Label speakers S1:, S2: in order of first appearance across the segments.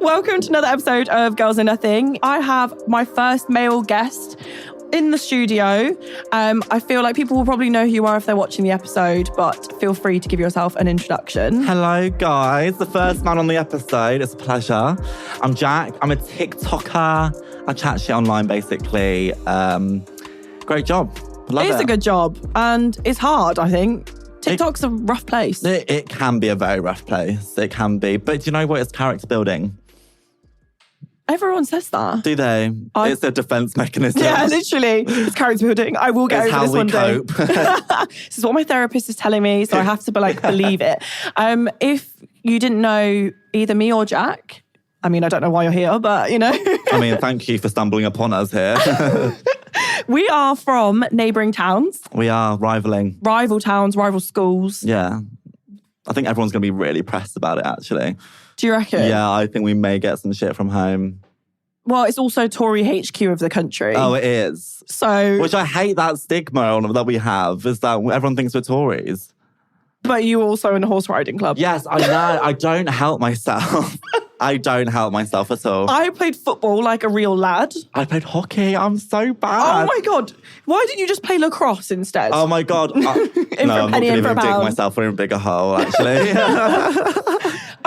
S1: Welcome to another episode of Girls Know Nothing. I have my first male guest in the studio. I feel like people will probably know who you are if they're watching the episode, but feel free to give yourself an introduction.
S2: Hello, guys. The first man on the episode. It's a pleasure. I'm Jack. I'm a TikToker. I chat shit online, basically. Great job. Love it.
S1: It is a good job, and it's hard, I think. TikTok's a rough place.
S2: It can be a very rough place. It can be. But do you know what? It's character building.
S1: Everyone says that.
S2: Do they? It's a defense mechanism.
S1: Yeah, literally. It's character building. I will get over this one day. This is what my therapist is telling me, so I have to believe it. If you didn't know either me or Jack, I mean, I don't know why you're here, but you know.
S2: I mean, thank you for stumbling upon us here.
S1: We are from neighbouring towns.
S2: We are rivaling.
S1: Rival towns, rival schools.
S2: Yeah. I think everyone's going to be really pressed about it, actually.
S1: Do you reckon?
S2: Yeah, I think we may get some shit from home.
S1: Well, it's also Tory HQ of the country.
S2: Oh, it is.
S1: So,
S2: which I hate that stigma that we have, is that everyone thinks we're Tories.
S1: But you also in a horse riding club.
S2: Yes, I know. I don't help myself. I don't help myself at all.
S1: I played football like a real lad.
S2: I played hockey. I'm so bad.
S1: Oh my God. Why didn't you just play lacrosse instead?
S2: Oh my God. No, I'm not going to even dig myself in a bigger hole, actually.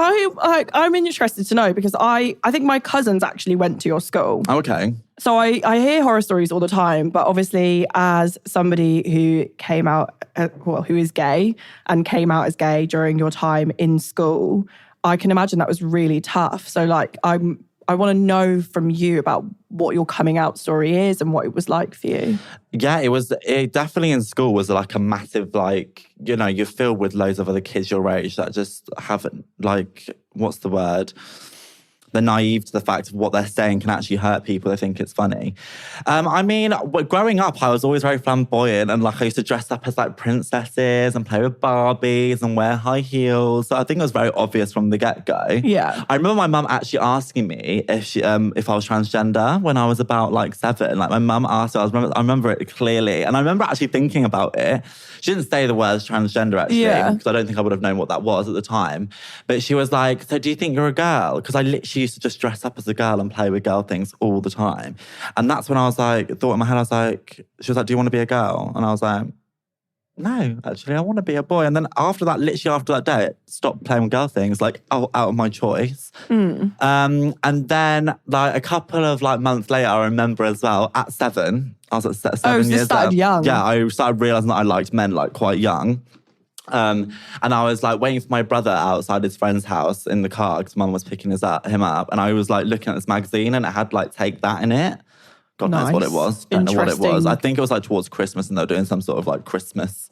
S1: I'm interested to know because I think my cousins actually went to your school.
S2: Okay.
S1: So I hear horror stories all the time, but obviously as somebody who came out, who is gay and came out as gay during your time in school, I can imagine that was really tough. So I want to know from you about what your coming out story is and what it was like for you.
S2: Yeah, it definitely in school was like a massive, you're filled with loads of other kids your age that just haven't, what's the word? They're naive to the fact of what they're saying can actually hurt people. They think it's funny. I mean, growing up, I was always very flamboyant and I used to dress up as princesses and play with Barbies and wear high heels. So I think it was very obvious from the get-go.
S1: Yeah.
S2: I remember my mum actually asking me if I was transgender when I was about 7. My mum asked her, I remember it clearly. And I remember actually thinking about it. She didn't say the words transgender actually, because I don't think I would have known what that was at the time. But she was like, so do you think you're a girl? Because I literally used to just dress up as a girl and play with girl things all the time. And that's when I was thought in my head, she was like, do you want to be a girl? And I was like, no, actually, I want to be a boy. And then literally after that day, I stopped playing with girl things, out of my choice. And then a couple of months later, I remember as well, at 7, I was at 7 years
S1: started young.
S2: Yeah, I started realising that I liked men quite young. And I was waiting for my brother outside his friend's house in the car because mum was picking him up. And I was looking at this magazine and it had Take That in it. God knows what it was. Don't know what it was. I think it was towards Christmas and they were doing some sort of Christmas.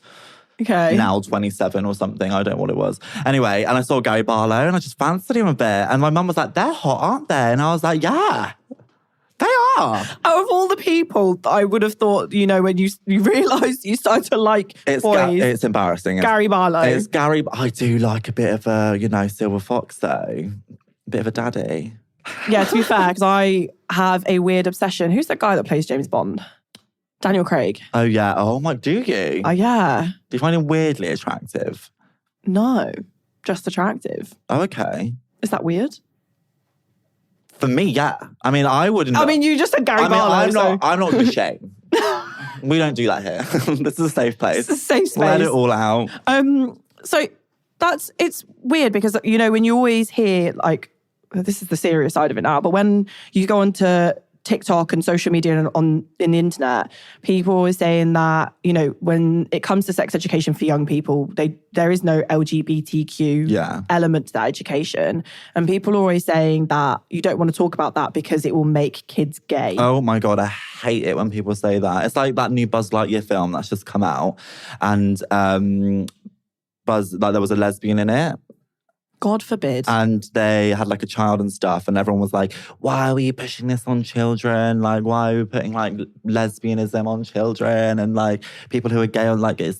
S1: Okay.
S2: Now 27 or something. I don't know what it was. Anyway, and I saw Gary Barlow and I just fancied him a bit. And my mum was like, they're hot, aren't they? And I was like, yeah. They are.
S1: Out of all the people, I would have thought, when you realised you started to like boys.
S2: It's embarrassing.
S1: Gary Barlow.
S2: It's Gary. I do like a bit of a, silver fox though. A bit of a daddy.
S1: Yeah, to be fair, because I have a weird obsession. Who's that guy that plays James Bond? Daniel Craig.
S2: Oh yeah. Oh my, do you?
S1: Oh yeah.
S2: Do you find him weirdly attractive?
S1: No, just attractive.
S2: Oh, okay.
S1: Is that weird?
S2: For me, yeah. I mean, I wouldn't.
S1: I mean, you just said Gary Barlow.
S2: I'm not to shame. We don't do that here. This is a safe place.
S1: It's a safe space.
S2: Let it all out.
S1: So it's weird because, when you always hear this is the serious side of it now, but when you go onto TikTok and social media and in the internet, people are saying that, when it comes to sex education for young people, there is no LGBTQ element to that education. And people are always saying that you don't want to talk about that because it will make kids gay.
S2: Oh my God, I hate it when people say that. It's like that new Buzz Lightyear film that's just come out. And Buzz, there was a lesbian in it.
S1: God forbid.
S2: And they had a child and stuff. And everyone was like, why are you pushing this on children? Why are we putting lesbianism on children? And people who are gay on it's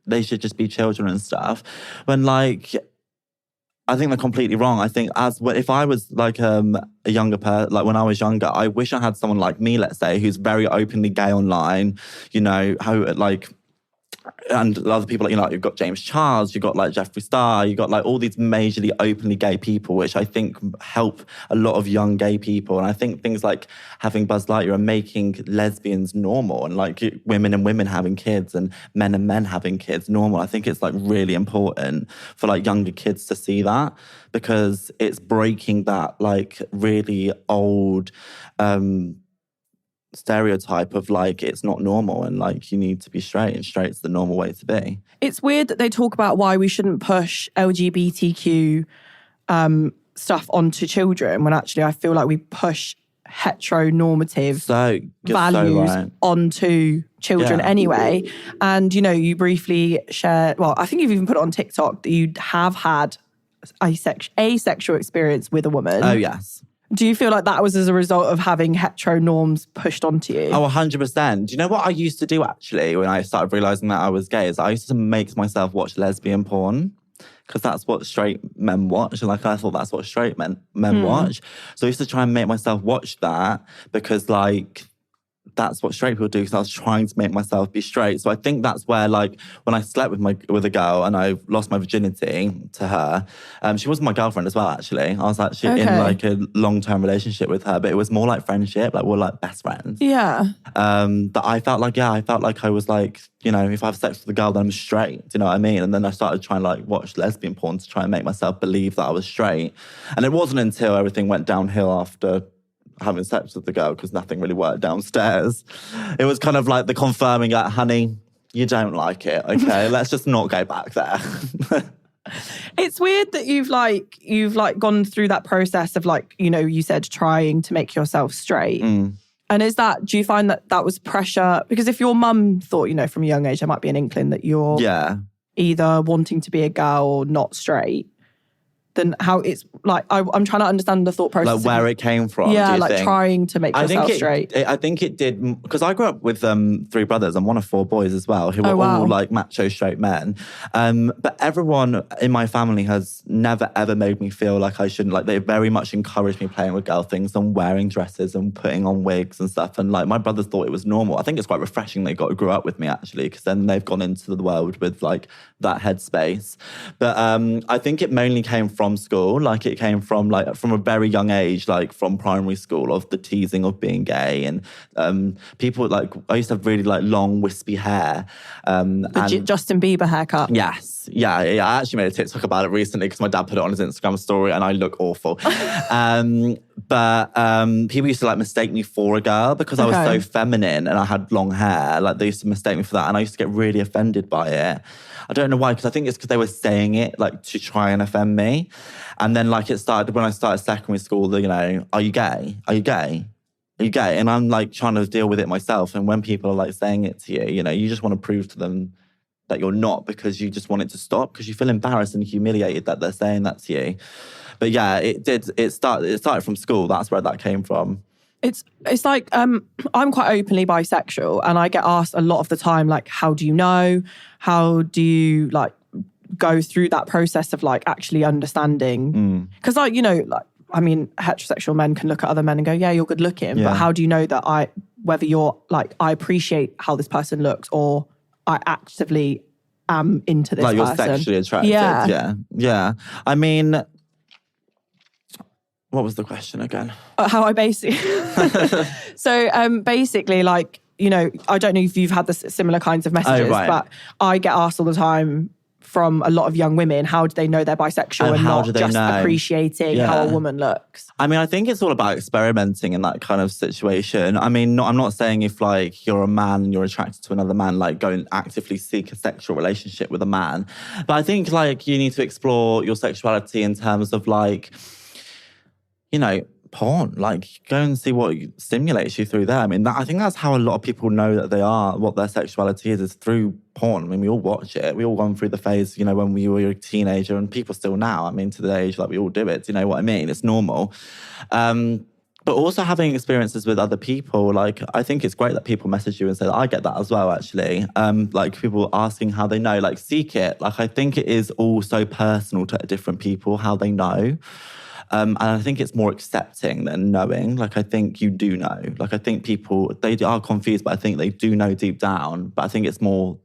S2: they should just be children and stuff. When I think they're completely wrong. I think if I was a younger person, when I was younger, I wish I had someone like me, let's say, who's very openly gay online, how and other people, you know, you've got James Charles, you've got like Jeffree Star, you've got like all these majorly openly gay people, which I think help a lot of young gay people. And I think things like having Buzz Lightyear and making lesbians normal, and like women and women having kids and men having kids normal. I think it's like really important for like younger kids to see that, because it's breaking that like really old stereotype of like it's not normal and like you need to be straight, and straight's the normal way to be.
S1: It's weird that they talk about why we shouldn't push LGBTQ stuff onto children, when actually I feel like we push heteronormative values onto children anyway. And, you know, you briefly shared, well, I think you've even put it on TikTok that you have had asexual experience with a woman.
S2: Oh, yes.
S1: Do you feel like that was as a result of having hetero norms pushed onto you?
S2: Oh, 100%. Do you know what I used to do actually when I started realising that I was gay? Is I used to make myself watch lesbian porn, because that's what straight men watch. And like I thought that's what straight men watch. So I used to try and make myself watch that, because like that's what straight people do, because I was trying to make myself be straight. So I think that's where, like, when I slept with a girl and I lost my virginity to her, she wasn't my girlfriend as well, actually. I was actually in like a long-term relationship with her, but it was more like friendship, like we're like best friends.
S1: Yeah.
S2: But I felt like I was like, you know, if I have sex with a girl, then I'm straight. Do you know what I mean? And then I started trying to like watch lesbian porn to try and make myself believe that I was straight. And it wasn't until everything went downhill after having sex with the girl, because nothing really worked downstairs. It was kind of like the confirming, like, honey, you don't like it, okay? Let's just not go back there.
S1: It's weird that you've gone through that process of, like, you know, you said trying to make yourself straight. And do you find that that was pressure? Because if your mum thought, you know, from a young age, there might be an inkling that you're either wanting to be a girl or not straight, then how it's like, I'm trying to understand the thought process.
S2: Like where it came from,
S1: yeah,
S2: do you
S1: like
S2: think?
S1: trying to make yourself straight.
S2: I think it did, because I grew up with 3 brothers. I'm one of 4 boys as well, who were all like macho straight men. But everyone in my family has never ever made me feel like I shouldn't. Like, they very much encouraged me playing with girl things and wearing dresses and putting on wigs and stuff. And like my brothers thought it was normal. I think it's quite refreshing they grew up with me, actually, because then they've gone into the world with like that headspace. But I think it mainly came from school. Like, it came from a very young age, like from primary school, of the teasing of being gay. And people, like, I used to have really like long wispy hair.
S1: The Justin Bieber haircut.
S2: Yes. Yeah. I actually made a TikTok about it recently because my dad put it on his Instagram story and I look awful. But people used to like mistake me for a girl because I was so feminine and I had long hair. Like, they used to mistake me for that, and I used to get really offended by it. I don't know why, because I think it's because they were saying it like to try and offend me. And then like it started when I started secondary school, you know, are you gay? Are you gay? Are you gay? And I'm like trying to deal with it myself. And when people are like saying it to you, you know, you just want to prove to them that you're not, because you just want it to stop, because you feel embarrassed and humiliated that they're saying that to you. But yeah, it started from school. That's where that came from.
S1: It's like, I'm quite openly bisexual, and I get asked a lot of the time, like, how do you know? How do you like go through that process of like actually understanding? Because like, you know, like, I mean, heterosexual men can look at other men and go, yeah, you're good looking. Yeah. But how do you know that whether you're like, I appreciate how this person looks, or I actively am into this person?
S2: Like, you're sexually attracted. Yeah. I mean, what was the question again?
S1: How I basically... So basically, like, you know, I don't know if you've had the similar kinds of messages, but I get asked all the time from a lot of young women, how do they know they're bisexual and not just appreciating how a woman looks? I
S2: mean, I think it's all about experimenting in that kind of situation. I mean, I'm not saying if like you're a man and you're attracted to another man, like go and actively seek a sexual relationship with a man. But I think like you need to explore your sexuality in terms of like, you know, porn. Like, go and see what stimulates you through there. I mean, I think that's how a lot of people know that they are, what their sexuality is through porn. I mean, we all watch it. We all gone through the phase, you know, when we were a teenager, and people still now. I mean, to the age, like, we all do it. Do you know what I mean? It's normal. But also having experiences with other people, like, I think it's great that people message you and say, I get that as well, actually. Like, people asking how they know, like, seek it. Like, I think it is all so personal to different people, how they know. And I think it's more accepting than knowing. Like, I think you do know. Like, I think people, they are confused, but I think they do know deep down. But I think it's more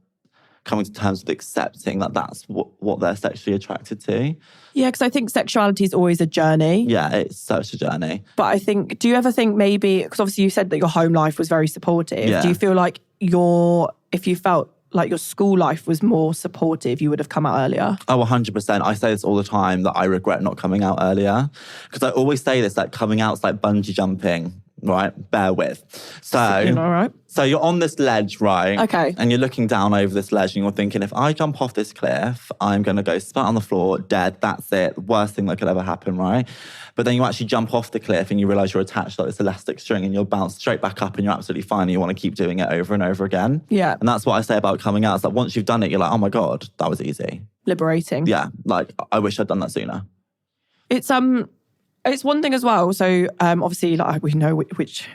S2: coming to terms with accepting that that's what they're sexually attracted to.
S1: Yeah, because I think sexuality is always a journey.
S2: Yeah, it's such a journey.
S1: But I think, do you ever think maybe, because obviously you said that your home life was very supportive.
S2: Yeah.
S1: Do you feel like if you felt like your school life was more supportive, you would have come out earlier?
S2: Oh, 100%. I say this all the time, that I regret not coming out earlier. Because I always say this, like coming out's like bungee jumping, right? Bear with. So,
S1: You know, right?
S2: So you're on this ledge, right?
S1: Okay.
S2: And you're looking down over this ledge and you're thinking, if I jump off this cliff, I'm going to go splat on the floor, dead. That's it. Worst thing that could ever happen, right? But then you actually jump off the cliff and you realize you're attached to like this elastic string and you'll bounce straight back up and you're absolutely fine and you want to keep doing it over and over again.
S1: Yeah.
S2: And that's what I say about coming out. It's like once you've done it, you're like, oh my God, that was easy.
S1: Liberating.
S2: Yeah. Like I wish I'd done that sooner.
S1: It's one thing as well. So obviously, like we know which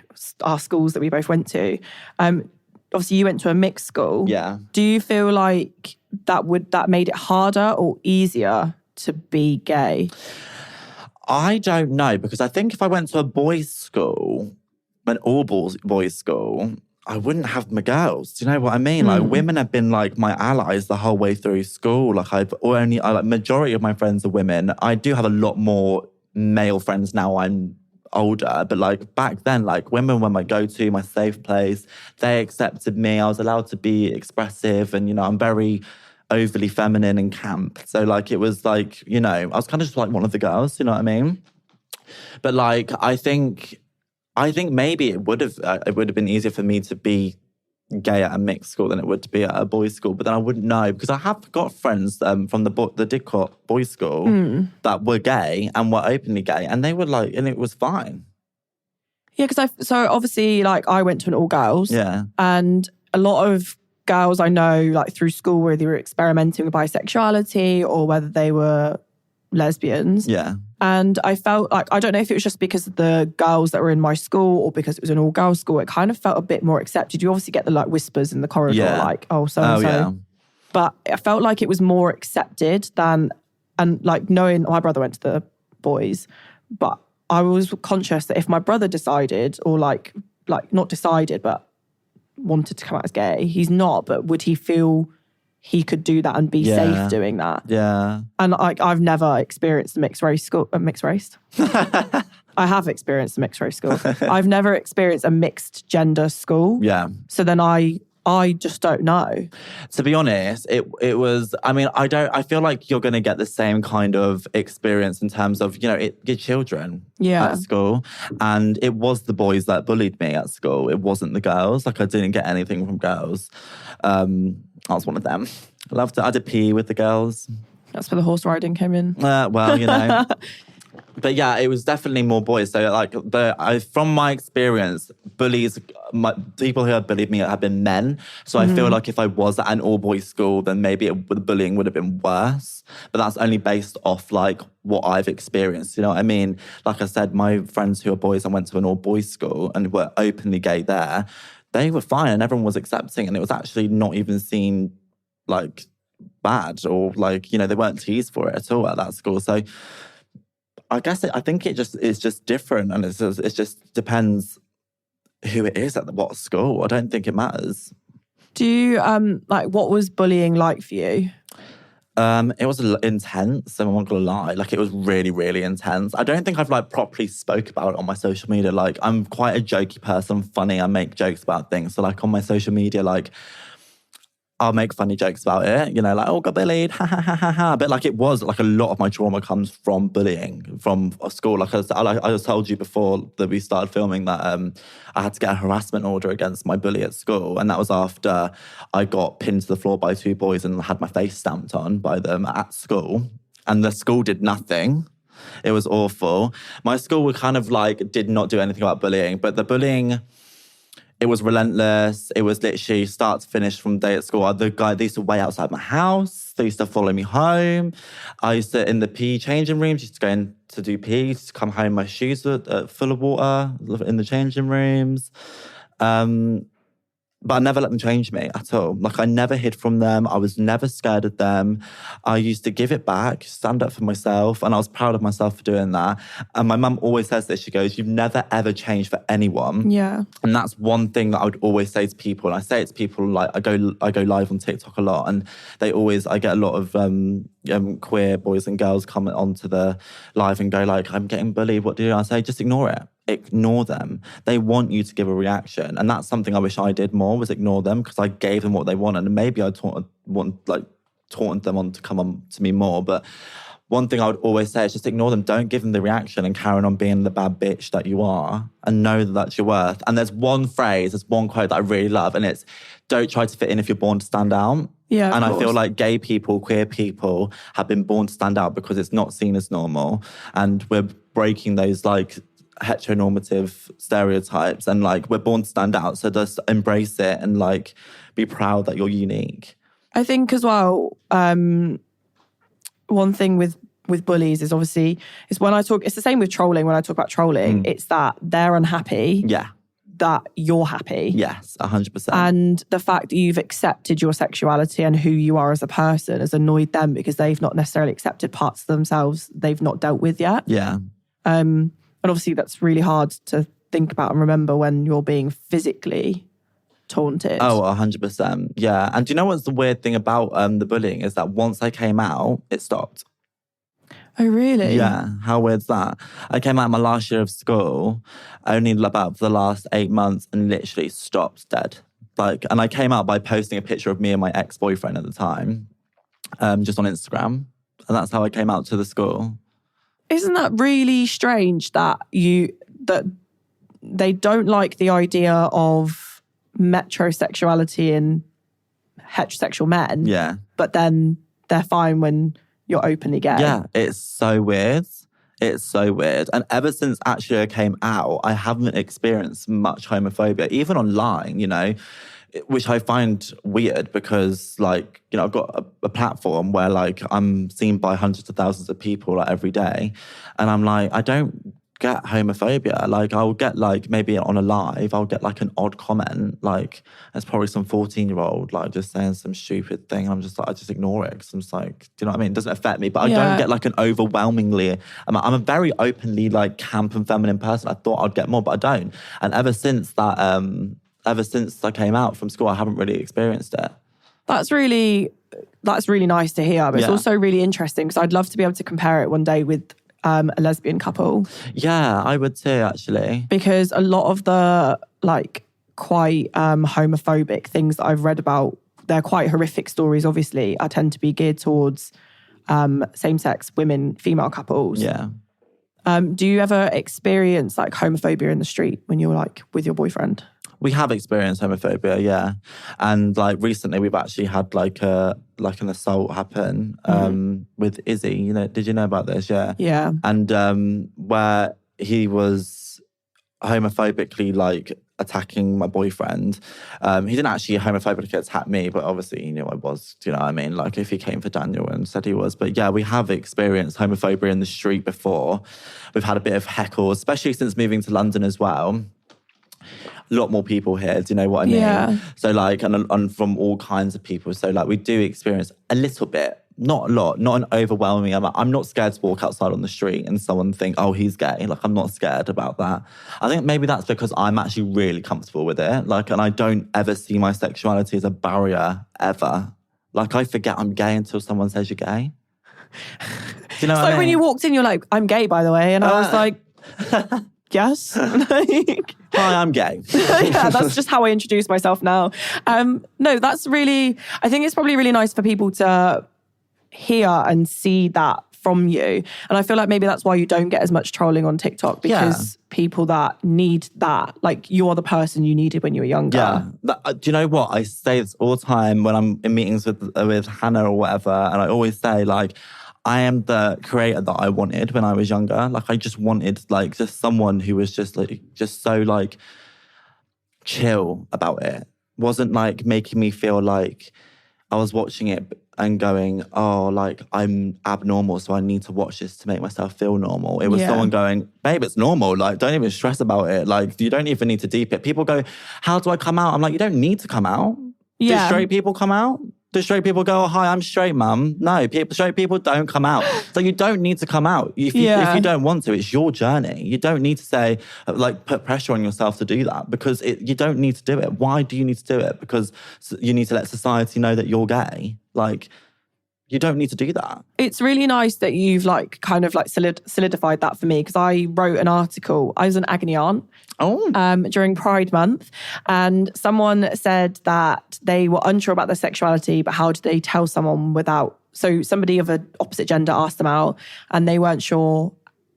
S1: are schools that we both went to. Obviously, you went to a mixed school.
S2: Yeah.
S1: Do you feel like that made it harder or easier to be gay?
S2: I don't know, because I think if I went to a boys' school, an all boys school, I wouldn't have my girls. Do you know what I mean? Like women have been like my allies the whole way through school. Like majority of my friends are women. I do have a lot more male friends now I'm older, but like back then, like women were my go-to, my safe place. They accepted me. I was allowed to be expressive, and I'm very overly feminine and camp. So like it was like, I was kind of just like one of the girls, you know what I mean? But like I think maybe it would have been easier for me to be gay at a mixed school than it would to be at a boys' school. But then I wouldn't know, because I have got friends from the Didcot boys' school that were gay and were openly gay, and they were like, and it was fine.
S1: Yeah, because so obviously, like I went to an all girls.
S2: Yeah.
S1: And a lot of girls I know, like through school, where they were experimenting with bisexuality or whether they were lesbians.
S2: Yeah.
S1: And I felt like, I don't know if it was just because of the girls that were in my school or because it was an all-girls school, it kind of felt a bit more accepted. You obviously get the like whispers in the corridor, like, oh, so-and-so.
S2: Oh, yeah.
S1: But I felt like it was more accepted than, and like knowing my brother went to the boys, but I was conscious that if my brother decided or like not decided, but wanted to come out as gay, he's not, but would he feel he could do that and be safe doing that?
S2: Yeah.
S1: And I've never experienced a mixed race school. Mixed race? I have experienced a mixed race school. I've never experienced a mixed gender school.
S2: Yeah.
S1: So then I just don't know.
S2: To be honest, it was, I mean, I feel like you're going to get the same kind of experience in terms of, your children at school. And it was the boys that bullied me at school. It wasn't the girls. Like I didn't get anything from girls. I was one of them. I loved it. I did PE with the girls.
S1: That's where the horse riding came in.
S2: Well, But yeah, it was definitely more boys. So like from my experience, people who have bullied me have been men. So I feel like if I was at an all-boys school, then maybe the bullying would have been worse. But that's only based off like what I've experienced. You know what I mean? Like I said, my friends who are boys, I went to an all-boys school and were openly gay there. They were fine and everyone was accepting, and it was actually not even seen like bad or like, they weren't teased for it at all at that school. So I guess I think it's just different, and it just depends who it is at what school. I don't think it matters.
S1: Do you what was bullying like for you?
S2: It was intense. I'm not gonna lie. Like it was really, really intense. I don't think I've like properly spoke about it on my social media. Like I'm quite a jokey person, funny. I make jokes about things. So like on my social media, like I'll make funny jokes about it, like, oh, got bullied, ha, ha, ha, ha, ha. But like it was, like a lot of my trauma comes from bullying, from a school. Like I just told you before that we started filming that I had to get a harassment order against my bully at school. And that was after I got pinned to the floor by two boys and had my face stamped on by them at school. And the school did nothing. It was awful. My school were kind of like, did not do anything about bullying, but the bullying, it was relentless. It was literally start to finish from day at school. They used to wait outside my house. They used to follow me home. I used to, in the PE changing rooms, used to go in to do PE, used to come home, my shoes were full of water in the changing rooms. But I never let them change me at all. Like, I never hid from them. I was never scared of them. I used to give it back, stand up for myself, and I was proud of myself for doing that. And my mum always says this. She goes, you've never, ever changed for anyone.
S1: Yeah.
S2: And that's one thing that I would always say to people. And I say it to people, like, I go live on TikTok a lot, and I get a lot of queer boys and girls come onto the live and go like, I'm getting bullied, what do you do? I say, just ignore it. Ignore them. They want you to give a reaction. And that's something I wish I did more, was ignore them, because I gave them what they wanted. And maybe I taunted them on to come on to me more. But one thing I would always say is just ignore them. Don't give them the reaction and carry on being the bad bitch that you are, and know that that's your worth. And there's one quote that I really love, and it's, don't try to fit in if you're born to stand out.
S1: Yeah,
S2: and
S1: I
S2: feel like gay people, queer people have been born to stand out because it's not seen as normal. And we're breaking those like heteronormative stereotypes, and like we're born to stand out. So just embrace it and like be proud that you're unique.
S1: I think as well, one thing with bullies is obviously, it's the same with trolling. When I talk about trolling, it's that they're unhappy.
S2: Yeah.
S1: That you're happy.
S2: Yes, 100%.
S1: And the fact that you've accepted your sexuality and who you are as a person has annoyed them, because they've not necessarily accepted parts of themselves they've not dealt with yet.
S2: Yeah.
S1: And obviously that's really hard to think about and remember when you're being physically taunted.
S2: Oh, 100%. Yeah. And do you know what's the weird thing about the bullying is that once I came out, it stopped.
S1: Oh, really?
S2: Yeah. How weird's that? I came out my last year of school, only about for the last 8 months, and literally stopped dead. Like, and I came out by posting a picture of me and my ex-boyfriend at the time, just on Instagram. And that's how I came out to the school.
S1: Isn't that really strange that they don't like the idea of metrosexuality in heterosexual men?
S2: Yeah.
S1: But then they're fine when you're openly gay.
S2: Yeah, it's so weird. It's so weird. And ever since actually I came out, I haven't experienced much homophobia, even online, you know, which I find weird because, like, you know, I've got a platform where, like, I'm seen by hundreds of thousands of people, like, every day. And I'm like, I don't get homophobia. Like, I'll get, like, maybe on a live, I'll get, like, an odd comment. Like, there's probably some 14-year-old, like, just saying some stupid thing. And I'm just like, I just ignore it because I'm just like, do you know what I mean? It doesn't affect me. But I don't get, like, an overwhelmingly... I'm a very openly, like, camp and feminine person. I thought I'd get more, but I don't. And ever since I came out from school, I haven't really experienced it.
S1: That's really nice to hear. But it's also really interesting because I'd love to be able to compare it one day with a lesbian couple.
S2: Yeah, I would too, actually.
S1: Because a lot of the, like, quite homophobic things that I've read about, they're quite horrific stories, obviously. I tend to be geared towards same-sex women, female couples.
S2: Yeah.
S1: Do you ever experience, like, homophobia in the street when you're, like, with your boyfriend?
S2: We have experienced homophobia, yeah. And, like, recently we've actually had, like, an assault happen with Izzy. You know, did you know about this? Yeah.
S1: Yeah.
S2: And where he was homophobically, like, attacking my boyfriend. He didn't actually homophobically attack me, but obviously he knew I was, do you know what I mean? Like, if he came for Daniel and said he was. But yeah, we have experienced homophobia in the street before. We've had a bit of heckle, especially since moving to London as well. A lot more people here, do you know what I mean?
S1: Yeah.
S2: So, like, and from all kinds of people. So, like, we do experience a little bit, not a lot, not an overwhelming amount. I'm not scared to walk outside on the street and someone think, oh, he's gay. Like, I'm not scared about that. I think maybe that's because I'm actually really comfortable with it. Like, and I don't ever see my sexuality as a barrier, ever. Like, I forget I'm gay until someone says you're gay. Do you know what I mean?
S1: When you walked in, you're like, I'm gay, by the way. And I was like, yes. Like,
S2: hi, I'm gay.
S1: Yeah, that's just how I introduce myself now. No, that's really, I think it's probably really nice for people to hear and see that from you. And I feel like maybe that's why you don't get as much trolling on TikTok, because people that need that, like, you're the person you needed when you were younger.
S2: Yeah. Do you know what? I say this all the time when I'm in meetings with Hannah or whatever, and I always say, like, I am the creator that I wanted when I was younger. Like, I just wanted, like, just someone who was just, like, just so, like, chill about it. Wasn't, like, making me feel like I was watching it and going, oh, like I'm abnormal, so I need to watch this to make myself feel normal. It was someone going, babe, it's normal. Like, don't even stress about it. Like, you don't even need to deep it. People go, how do I come out? I'm like, you don't need to come out. Do straight people come out? Do straight people go, oh, hi, I'm straight, mum? No, straight people don't come out. So you don't need to come out. If you don't want to, it's your journey. You don't need to say, like, put pressure on yourself to do that because you don't need to do it. Why do you need to do it? Because you need to let society know that you're gay. Like, you don't need to do that.
S1: It's really nice that you've like kind of like solidified that for me, because I wrote an article. I was an agony aunt during Pride Month, and someone said that they were unsure about their sexuality, but how do they tell someone without... So somebody of an opposite gender asked them out and they weren't sure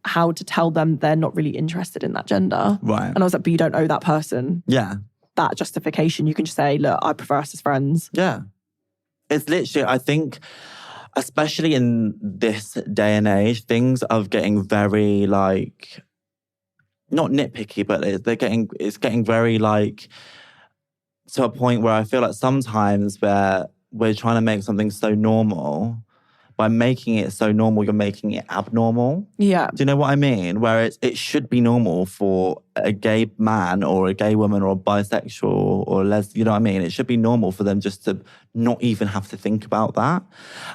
S1: how to tell them they're not really interested in that gender.
S2: Right.
S1: And I was like, but you don't owe that person that justification. You can just say, look, I prefer us as friends.
S2: Yeah. It's literally, I think... especially in this day and age, things are getting very like, not nitpicky, but it's getting very like, to a point where I feel like sometimes where we're trying to make something so normal, by making it so normal, you're making it abnormal.
S1: Yeah.
S2: Do you know what I mean? Where it should be normal for a gay man or a gay woman or a bisexual or lesbian, you know what I mean? It should be normal for them just to not even have to think about that.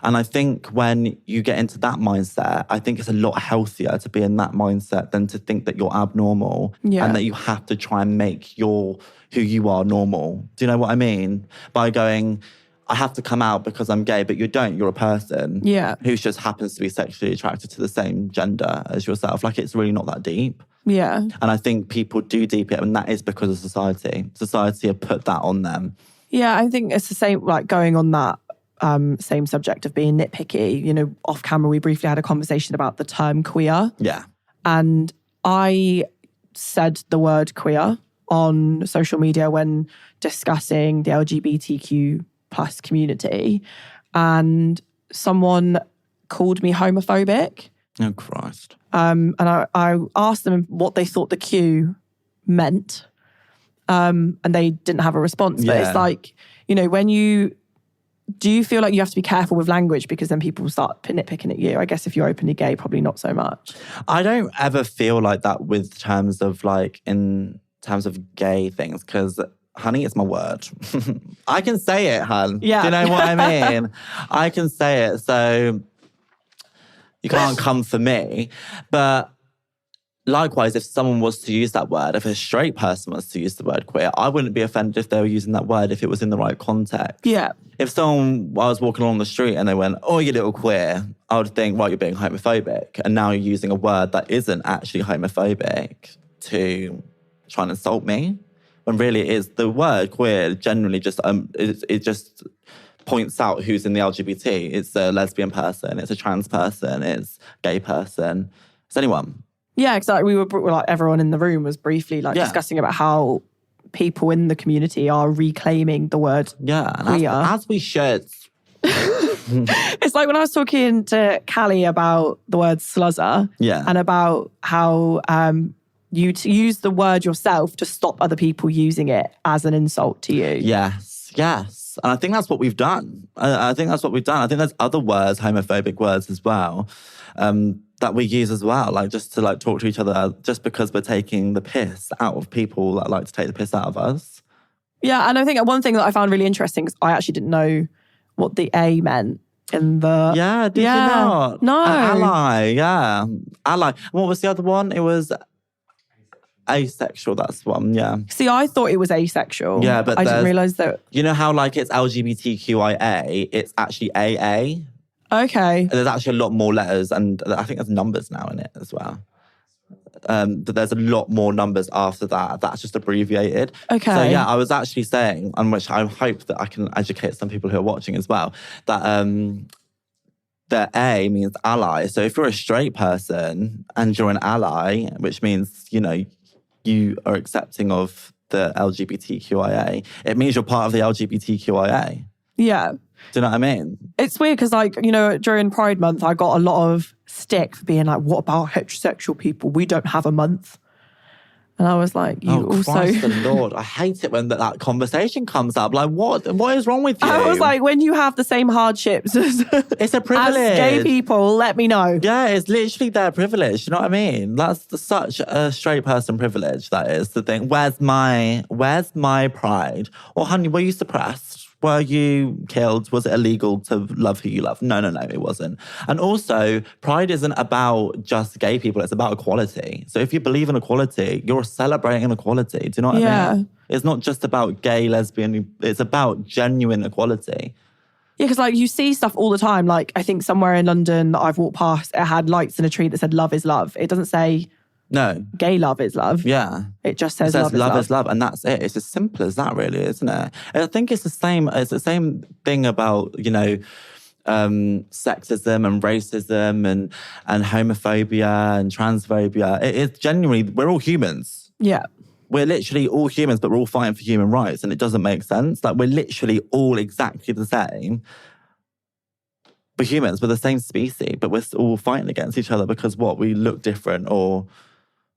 S2: And I think when you get into that mindset, I think it's a lot healthier to be in that mindset than to think that you're abnormal and that you have to try and make who you are normal. Do you know what I mean? By going... I have to come out because I'm gay, but you don't. You're a person who just happens to be sexually attracted to the same gender as yourself. Like, it's really not that deep.
S1: Yeah.
S2: And I think people do deep it, and that is because of society. Society have put that on them.
S1: Yeah, I think it's the same, like going on that same subject of being nitpicky. You know, off camera, we briefly had a conversation about the term queer.
S2: Yeah.
S1: And I said the word queer on social media when discussing the LGBTQ plus community, and someone called me homophobic.
S2: Oh, Christ.
S1: And I asked them what they thought the Q meant, and they didn't have a response. But it's like, you know, do you feel like you have to be careful with language because then people start nitpicking at you? I guess if you're openly gay, probably not so much.
S2: I don't ever feel like that with terms of like, in terms of gay things, because... honey, it's my word. I can say it, hun.
S1: Yeah.
S2: Do you know what I mean? I can say it, so you can't come for me. But likewise, if someone was to use that word, if a straight person was to use the word queer, I wouldn't be offended if they were using that word if it was in the right context.
S1: Yeah.
S2: If I was walking along the street and they went, oh, you little queer, I would think, right, you're being homophobic. And now you're using a word that isn't actually homophobic to try and insult me. When really it is, the word queer generally just, it just points out who's in the LGBT. It's a lesbian person, it's a trans person, it's a gay person, it's anyone. Yeah,
S1: exactly. We were like, everyone in the room was briefly like discussing about how people in the community are reclaiming the word queer.
S2: As we should.
S1: It's like when I was talking to Callie about the word sluzzer and about how... you to use the word yourself to stop other people using it as an insult to you.
S2: Yes. And I think that's what we've done. I think that's what we've done. I think there's other words, homophobic words as well, that we use as well, like just to like talk to each other, just because we're taking the piss out of people that like to take the piss out of us.
S1: Yeah, and I think one thing that I found really interesting is I actually didn't know what the A meant. In the...
S2: Yeah, did you not?
S1: No.
S2: Ally, Ally. What was the other one? It was... asexual, that's one,
S1: See, I thought it was asexual.
S2: Yeah, but
S1: I didn't realise that...
S2: You know how like it's LGBTQIA, it's actually AA?
S1: Okay.
S2: There's actually a lot more letters, and I think there's numbers now in it as well. But there's a lot more numbers after that. That's just abbreviated.
S1: Okay.
S2: So yeah, I was actually saying, on which I hope that I can educate some people who are watching as well, that the A means ally. So if you're a straight person and you're an ally, which means, you know, you are accepting of the LGBTQIA, it means you're part of the LGBTQIA.
S1: Yeah.
S2: Do you know what I mean?
S1: It's weird because, like, you know, during Pride Month, I got a lot of stick for being like, what about heterosexual people? We don't have a month. And I was like, you also...
S2: Christ the Lord. I hate it when that conversation comes up. Like, what is wrong with you?
S1: I was like, when you have the same hardships
S2: it's a privilege.
S1: as gay people, let me know.
S2: Yeah, it's literally their privilege. You know what I mean? That's such a straight person privilege, that is the thing. Where's my pride? Or honey, were you suppressed? Were you killed? Was it illegal to love who you love? No, it wasn't. And also, pride isn't about just gay people. It's about equality. So if you believe in equality, you're celebrating equality. Do you know what I mean? It's not just about gay, lesbian. It's about genuine equality.
S1: Yeah, because like you see stuff all the time. Like I think somewhere in London that I've walked past, it had lights in a tree that said love is love. It doesn't say
S2: no.
S1: Gay love is love.
S2: Yeah.
S1: It just says,
S2: love
S1: is love.
S2: And that's it. It's as simple as that, really, isn't it? And I think it's the same thing about, sexism and racism and homophobia and transphobia. It's genuinely, we're all humans.
S1: Yeah.
S2: We're literally all humans, but we're all fighting for human rights, and it doesn't make sense. Like, we're literally all exactly the same. We're humans, we're the same species, but we're all fighting against each other because we look different, or...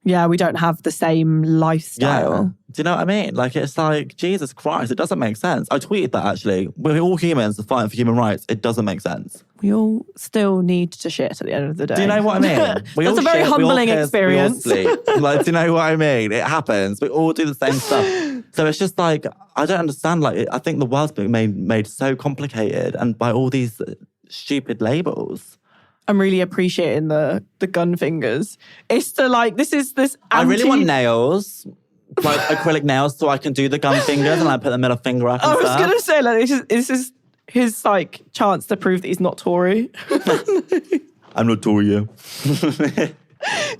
S1: Yeah, we don't have the same lifestyle.
S2: Yeah. Do you know what I mean? Like, it's like, Jesus Christ, it doesn't make sense. I tweeted that, actually. We're all humans fighting for human rights. It doesn't make sense.
S1: We all still need to shit at the end of the day.
S2: Do you know what I mean?
S1: That's a very humbling experience.
S2: We all sleep. Like, do you know what I mean? It happens. We all do the same stuff. So it's just like, I don't understand. Like, I think the world's been made so complicated, and by all these stupid labels.
S1: I'm really appreciating the gun fingers. It's the
S2: I really want nails, like acrylic nails, so I can do the gun fingers and I put the middle finger up.
S1: I was gonna say, like, this is his like chance to prove that he's not Tory.
S2: I'm not Tory. Yeah.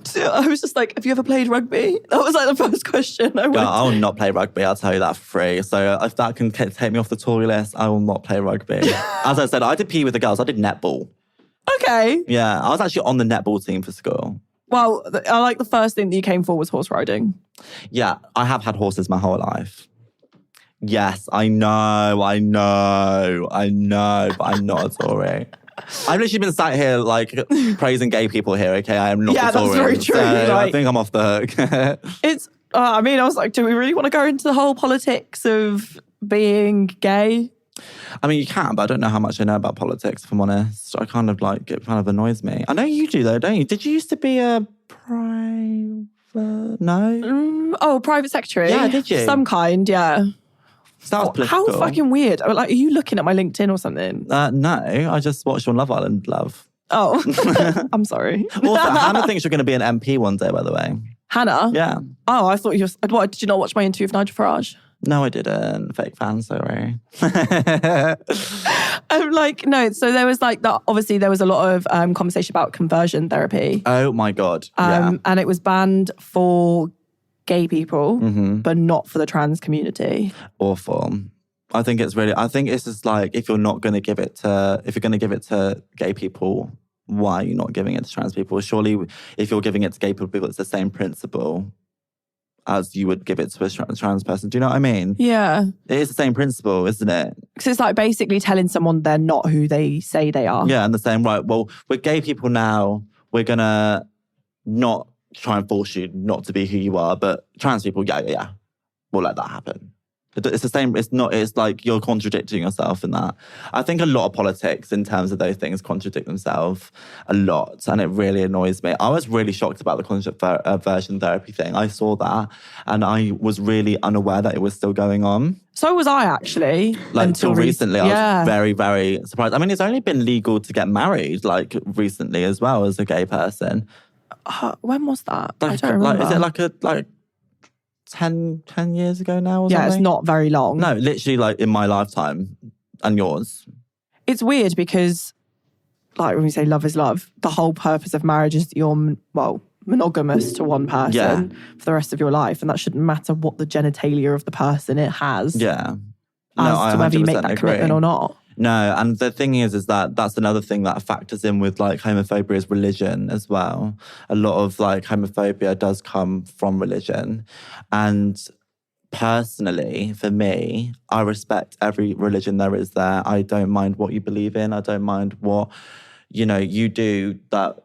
S1: So I was just like, have you ever played rugby? That was like the first question I
S2: I will not play rugby, I'll tell you that for free. So if that can take me off the Tory list, I will not play rugby. As I said, I did PE with the girls. I did netball.
S1: Okay.
S2: Yeah, I was actually on the netball team for school.
S1: Well, I like the first thing that you came for was horse riding.
S2: Yeah, I have had horses my whole life. Yes, I know, but I'm not a Tory. I've literally been sat here like praising gay people here, okay? I am not a Tory.
S1: Yeah, that's very true.
S2: So I think I'm off the hook.
S1: It's, I was like, do we really want to go into the whole politics of being gay?
S2: I mean, you can, but I don't know how much I know about politics, if I'm honest. I kind of like, it kind of annoys me. I know you do though, don't you? Did you used to be a private, no?
S1: Private secretary?
S2: Yeah, did you?
S1: Some kind, yeah.
S2: Sounds political.
S1: How fucking weird. Like, are you looking at my LinkedIn or something?
S2: No, I just watched you on Love Island, love.
S1: Oh, I'm sorry.
S2: Also, Hannah thinks you're going to be an MP one day, by the way.
S1: Hannah?
S2: Yeah.
S1: Oh, I thought you were... What, did you not watch my interview with Nigel Farage?
S2: No, I didn't. Fake fan, sorry.
S1: I'm like, no. So there was like that. Obviously, there was a lot of conversation about conversion therapy.
S2: Oh my God. Yeah.
S1: And it was banned for gay people, but not for the trans community.
S2: Awful. I think it's just like, if you're going to give it to gay people, why are you not giving it to trans people? Surely, if you're giving it to gay people, it's the same principle as you would give it to a trans person. Do you know what I mean?
S1: Yeah.
S2: It is the same principle, isn't it?
S1: Because it's like basically telling someone they're not who they say they are.
S2: Yeah, and the same, right, well, we're gay people now, we're going to not try and force you not to be who you are, but trans people, yeah, we'll let that happen. It's the same, it's like you're contradicting yourself in that. I think a lot of politics in terms of those things contradict themselves a lot, and it really annoys me. I was really shocked about the conversion therapy thing. I saw that, and I was really unaware that it was still going on.
S1: So was I, actually.
S2: Like, until recently, I was very, very surprised. I mean, it's only been legal to get married, like, recently as well, as a gay person.
S1: When was that?
S2: Like,
S1: I don't remember.
S2: Is it like 10 years ago now or something?
S1: Yeah, it's not very long.
S2: No, literally like in my lifetime and yours.
S1: It's weird because, like, when we say love is love, the whole purpose of marriage is that you're, monogamous to one person for the rest of your life. And that shouldn't matter what the genitalia of the person it has.
S2: Yeah.
S1: As to whether you make that commitment or not.
S2: No, and the thing is that that's another thing that factors in with like homophobia is religion as well. A lot of like homophobia does come from religion. And personally, for me, I respect every religion there is there. I don't mind what you believe in. I don't mind what, you do that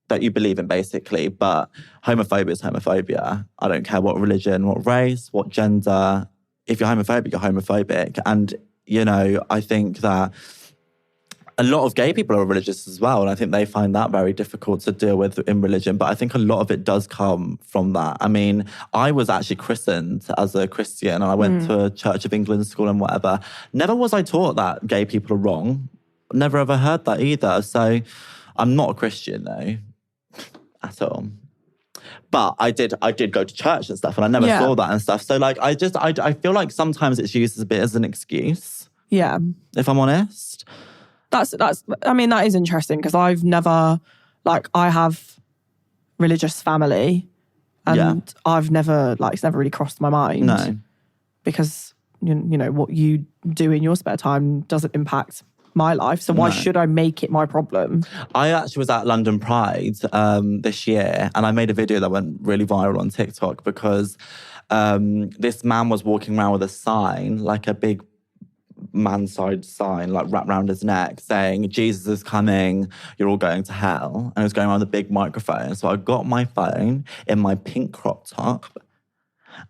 S2: that you believe in, basically. But homophobia is homophobia. I don't care what religion, what race, what gender. If you're homophobic, you're homophobic. And, you know, I think that a lot of gay people are religious as well. And I think they find that very difficult to deal with in religion. But I think a lot of it does come from that. I mean, I was actually christened as a Christian and I went to a Church of England school and whatever. Never was I taught that gay people are wrong. Never ever heard that either. So I'm not a Christian though, at all. But I did go to church and stuff and I never saw that and stuff. So like, I feel like sometimes it's used as a bit as an excuse.
S1: Yeah.
S2: If I'm honest.
S1: I mean, that is interesting because I've never, like, I have religious family and I've never, like, it's never really crossed my mind.
S2: No.
S1: Because, you know, what you do in your spare time doesn't impact my life. So why should I make it my problem? I
S2: actually was at London Pride this year and I made a video that went really viral on TikTok because this man was walking around with a sign, like a big man-side sign, like wrapped around his neck, saying, Jesus is coming, you're all going to hell. And he was going around with a big microphone. So I got my phone in my pink crop top.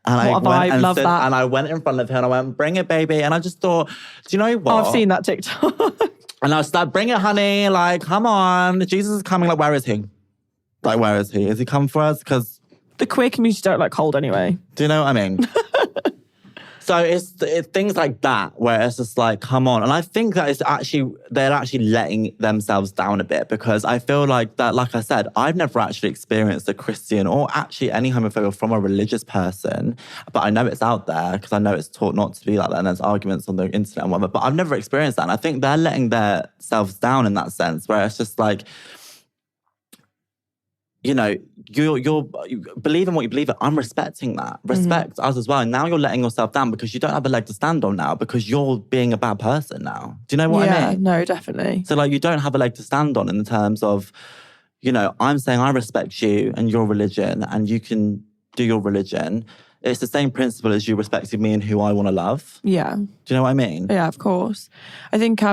S2: And I went in front of him and I went, bring it, baby. And I just thought, do you know what?
S1: Oh, I've seen that TikTok.
S2: And I was like, bring it, honey. Like, come on. Jesus is coming. Like, where is he? Like, where is he? Is he come for us? Because
S1: the queer community don't like cold anyway.
S2: Do you know what I mean? So it's things like that where it's just like, come on. And I think that they're actually letting themselves down a bit because I feel like that, like I said, I've never actually experienced a Christian or actually any homophobia from a religious person. But I know it's out there because I know it's taught not to be like that. And there's arguments on the internet and whatever. But I've never experienced that. And I think they're letting themselves down in that sense where it's just like, you know, you believe in what you believe in. I'm respecting that. Respect us as well. And now you're letting yourself down because you don't have a leg to stand on now because you're being a bad person now. Do you know what I mean?
S1: Yeah, no, definitely.
S2: So like you don't have a leg to stand on in terms of, you know, I'm saying I respect you and your religion and you can do your religion. It's the same principle as you respecting me and who I want to love.
S1: Yeah.
S2: Do you know what I mean?
S1: Yeah, of course. I think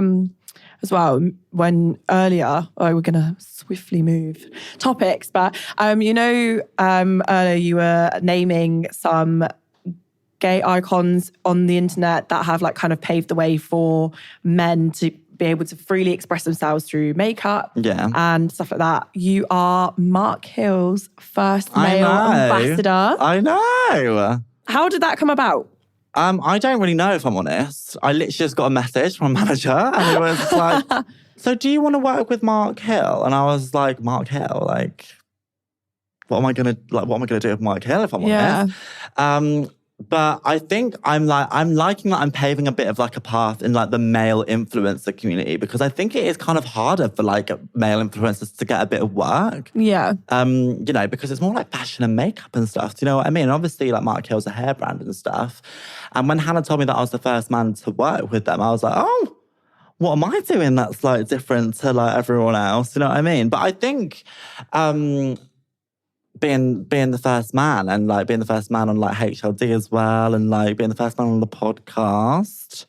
S1: as well, when earlier, we're going to swiftly move topics, but you know, earlier you were naming some gay icons on the internet that have like kind of paved the way for men to be able to freely express themselves through makeup and stuff like that. You are Mark Hill's first male ambassador.
S2: I know.
S1: How did that come about?
S2: I don't really know, if I'm honest. I literally just got a message from a manager and it was like, so do you want to work with Mark Hill? And I was like, Mark Hill? Like, what am I gonna do with Mark Hill, if I'm honest? But I think I'm liking that I'm paving a bit of like a path in like the male influencer community because I think it is kind of harder for like male influencers to get a bit of work.
S1: Yeah.
S2: You know, because it's more like fashion and makeup and stuff. Do you know what I mean? Obviously, like Mark Hill's a hair brand and stuff. And when Hannah told me that I was the first man to work with them, I was like, oh, what am I doing that's like different to like everyone else? You know what I mean? But I think being the first man and like being the first man on like HLD as well and like being the first man on the podcast,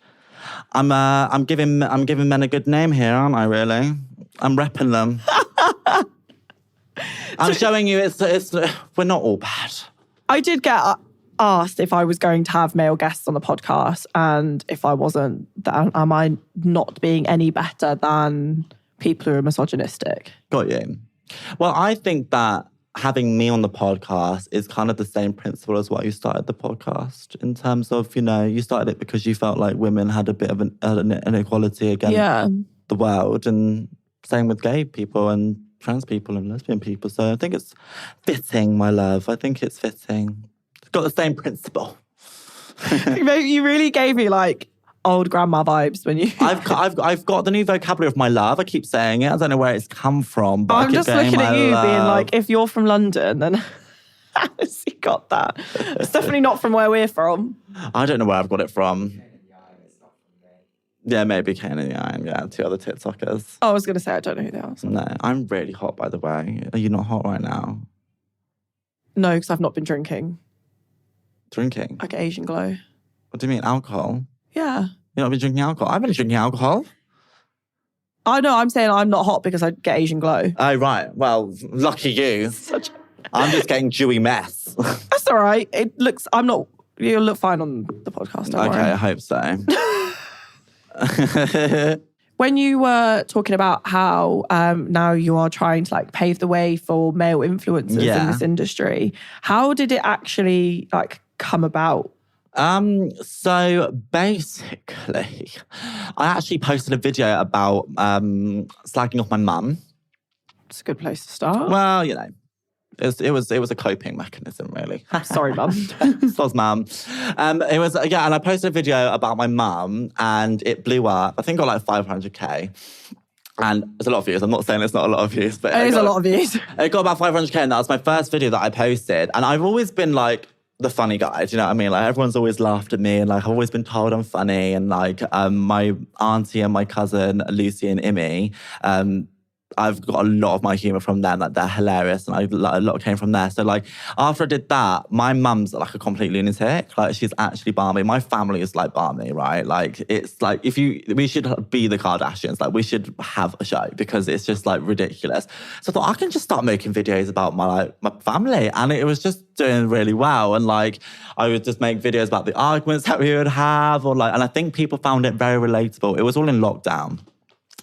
S2: I'm giving men a good name here, aren't I? Really, I'm repping them. I'm showing you it's we're not all bad.
S1: I did get asked if I was going to have male guests on the podcast, and if I wasn't, then am I not being any better than people who are misogynistic?
S2: Got you. Well, I think that having me on the podcast is kind of the same principle as why you started the podcast in terms of, you know, you started it because you felt like women had a bit of an inequality against the world, and same with gay people and trans people and lesbian people. So I think it's fitting, my love. I think it's fitting. It's got the same principle.
S1: You really gave me like old grandma vibes when you...
S2: I've got the new vocabulary of my love. I keep saying it. I don't know where it's come from, but
S1: I'm just looking at you being like, if you're from London, then how has he got that? It's definitely not from where we're from.
S2: I don't know where I've got it from. Yeah, maybe Kane and Yan. Yeah, two other TikTokers.
S1: I was going to say, I don't know who they are. So.
S2: No, I'm really hot, by the way. Are you not hot right now?
S1: No, because I've not been drinking.
S2: Drinking?
S1: Like Asian glow.
S2: What do you mean, alcohol?
S1: Yeah.
S2: You've not been drinking alcohol? I've been drinking alcohol.
S1: I know, I'm saying I'm not hot because I get Asian glow.
S2: Oh, right. Well, lucky you. I'm just getting dewy mess.
S1: That's all right. You'll look fine on the podcast, don't
S2: Okay,
S1: worry.
S2: I hope so.
S1: When you were talking about how now you are trying to like pave the way for male influencers in this industry, how did it actually like come about?
S2: So basically, I actually posted a video about slagging off my mum.
S1: It's a good place to start.
S2: Well, you know, it was a coping mechanism, really.
S1: Sorry, mum.
S2: Soz mum. It was, and I posted a video about my mum and it blew up. I think got like 500k. And it's a lot of views. I'm not saying it's not a lot of views, but
S1: it is a lot of views.
S2: It got about 500k, and that was my first video that I posted. And I've always been like the funny guy, do you know what I mean? Like everyone's always laughed at me, and like I've always been told I'm funny. And like my auntie and my cousin Lucy and Imi, I've got a lot of my humour from them. Like they're hilarious, and a lot came from there. So like after I did that, my mum's like a complete lunatic. Like she's actually balmy. My family is like balmy, right? Like it's like we should be the Kardashians. Like we should have a show because it's just like ridiculous. So I thought I can just start making videos about my family, and it was just doing really well. And like I would just make videos about the arguments that we would have, and I think people found it very relatable. It was all in lockdown.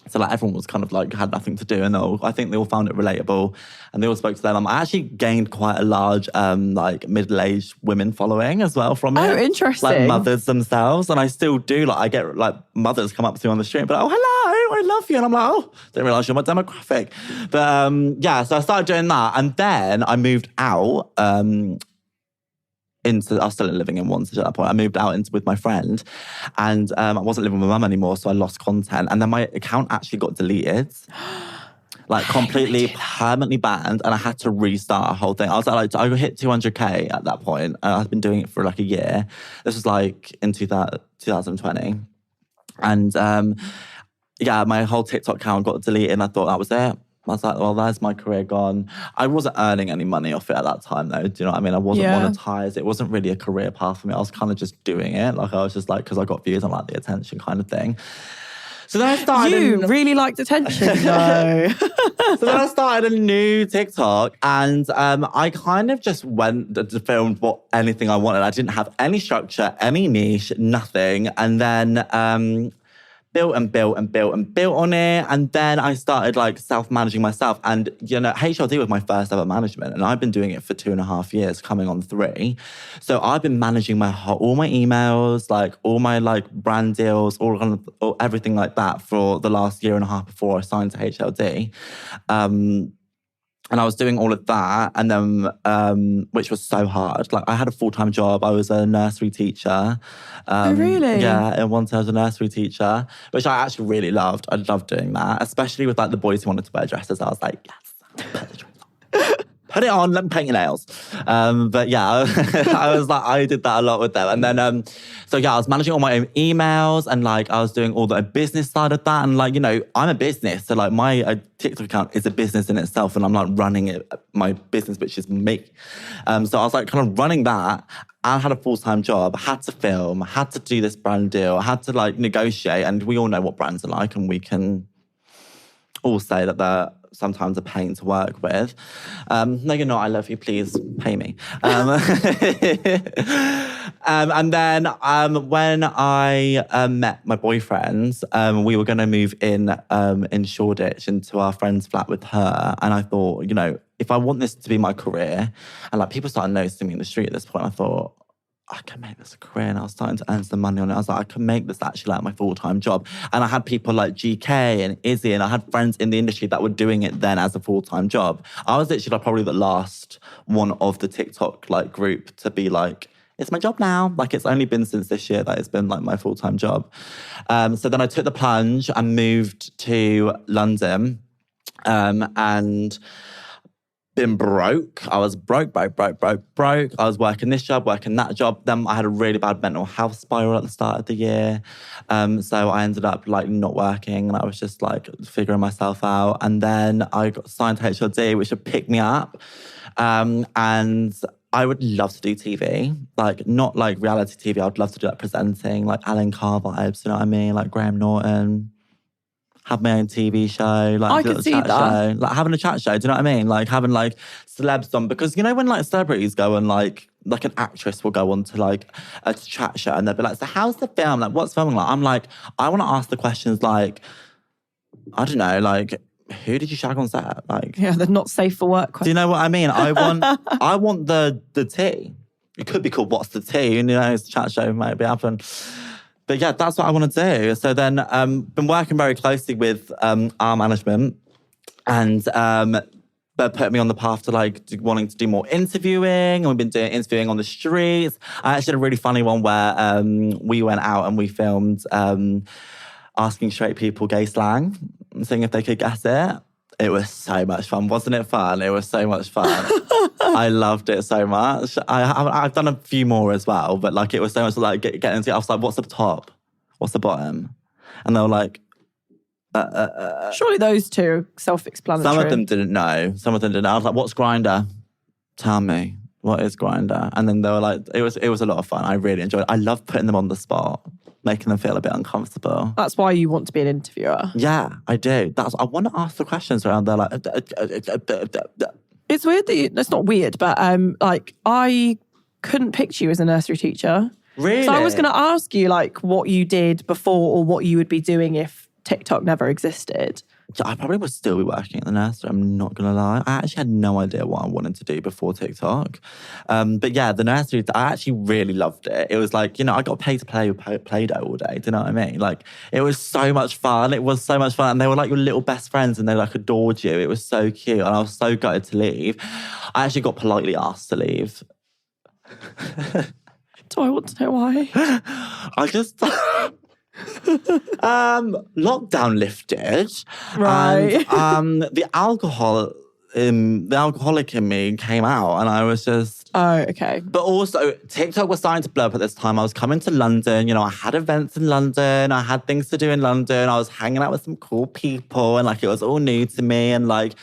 S2: So like everyone was kind of like had nothing to do, and I think they all found it relatable, and they all spoke to their mum. I actually gained quite a large like middle-aged women following as well from it.
S1: Oh, interesting.
S2: Like mothers themselves, and I still do. Like I get like mothers come up to me on the street, but like, oh hello, I love you, and I'm like, oh, didn't realise you're my demographic. But so I started doing that, and then I moved out. I was still living in Wantage at that point. I moved out with my friend, and I wasn't living with my mum anymore, so I lost content. And then my account actually got deleted, like completely permanently banned, and I had to restart a whole thing. I was like, I hit 200k at that point, and I've been doing it for like a year. This was like in 2020, and my whole TikTok account got deleted, and I thought that was it. I was like, well, there's my career gone. I wasn't earning any money off it at that time, though. Do you know what I mean? I wasn't monetized. It wasn't really a career path for me. I was kind of just doing it. Like, I was just like, because I got views and like the attention kind of thing. So then I started...
S1: You really liked attention, though.
S2: So then I started a new TikTok, and I kind of just went to film anything I wanted. I didn't have any structure, any niche, nothing. And then... built on it. And then I started like self-managing myself. And, HLD was my first ever management. And I've been doing it for 2.5 years, coming on 3. So I've been managing all my emails, like all my like brand deals, all everything like that for the last 1.5 years before I signed to HLD. And I was doing all of that, and then, which was so hard. Like, I had a full-time job. I was a nursery teacher.
S1: Oh, really?
S2: Yeah, in one term, I was a nursery teacher, which I actually really loved. I loved doing that, especially with like the boys who wanted to wear dresses. I was like, yes, put the dress on. Put it on, let me paint your nails. But yeah, I was like, I did that a lot with them. And then, I was managing all my own emails, and like I was doing all the business side of that. And like, I'm a business. So like my TikTok account is a business in itself, and I'm like running it, my business, which is me. So I was like kind of running that. I had a full-time job, had to film, had to do this brand deal, had to like negotiate. And we all know what brands are like, and we can all say that they're sometimes a pain to work with. No, you're not. I love you. Please pay me. And then when I met my boyfriend, we were going to move in Shoreditch into our friend's flat with her. And I thought, if I want this to be my career, and like people started noticing me in the street at this point, I thought, I can make this a career. And I was starting to earn some money on it. I was like, I can make this actually like my full-time job. And I had people like GK and Izzy, and I had friends in the industry that were doing it then as a full-time job. I was literally like probably the last one of the TikTok like group to be like, it's my job now. Like it's only been since this year that it's been like my full-time job. So then I took the plunge and moved to London, and been broke. I was broke. I was working this job, working that job. Then I had a really bad mental health spiral at the start of the year. So I ended up like not working, and I was just like figuring myself out. And then I got signed to HLD, which would pick me up. And I would love to do TV, like not like reality TV. I would love to do like presenting, like Alan Carr vibes, you know what I mean? Like Graham Norton. have my own TV show, like
S1: I
S2: a
S1: could
S2: little
S1: see
S2: chat
S1: that.
S2: show, like having a chat show. Do you know what I mean? Like having like celebs on, because you know when like celebrities go on like an actress will go on to like a chat show and they'll be like, so how's the film? Like what's filming like? I'm like, I want to ask the questions like, I don't know, like who did you shag on set? Like,
S1: Yeah, they're not safe for work.
S2: do you know what I mean? I want the tea. It could be called What's the Tea? You know, it's a chat show might be happen. But yeah, that's what I want to do. So then been working very closely with our management and they put me on the path to like wanting to do more interviewing. And we've been doing interviewing on the streets. I actually had a really funny one where we went out and we filmed asking straight people gay slang, seeing if they could guess it. It was so much fun. Wasn't it fun? It was so much fun. I loved it so much. I've done a few more as well, but like it was so much like getting into it. I was like, what's the top? What's the bottom? And they were like,
S1: Surely those two are self-explanatory.
S2: some of them didn't know. Some of them didn't know. I was like, what's Grindr? Tell me, what is Grindr? And then they were like, it was a lot of fun. I really enjoyed it. I love putting them on the spot, making them feel a bit uncomfortable.
S1: That's why you want to be an interviewer.
S2: Yeah, I do. I want to ask the questions around there. Like,
S1: It's weird that it's not weird, but like I couldn't picture you as a nursery teacher.
S2: really?
S1: So I was going to ask you like what you did before or what you would be doing if TikTok never existed.
S2: I probably would still be working at the nursery, I'm not going to lie. I actually had no idea what I wanted to do before TikTok. But yeah, the nursery, I actually really loved it. It was like, you know, I got paid to play with Play-Doh all day. Do you know what I mean? Like, it was so much fun. It was so much fun. And they were like your little best friends and they like adored you. It was so cute. And I was so gutted to leave. I actually got politely asked to leave.
S1: Do I want to know why?
S2: I just... lockdown lifted,
S1: Right.
S2: and the alcoholic in me came out, and I was just.
S1: Oh, okay.
S2: But also, TikTok was starting to blow up at this time. I was coming to London. You know, I had events in London. I had things to do in London. I was hanging out with some cool people, and like it was all new to me, and like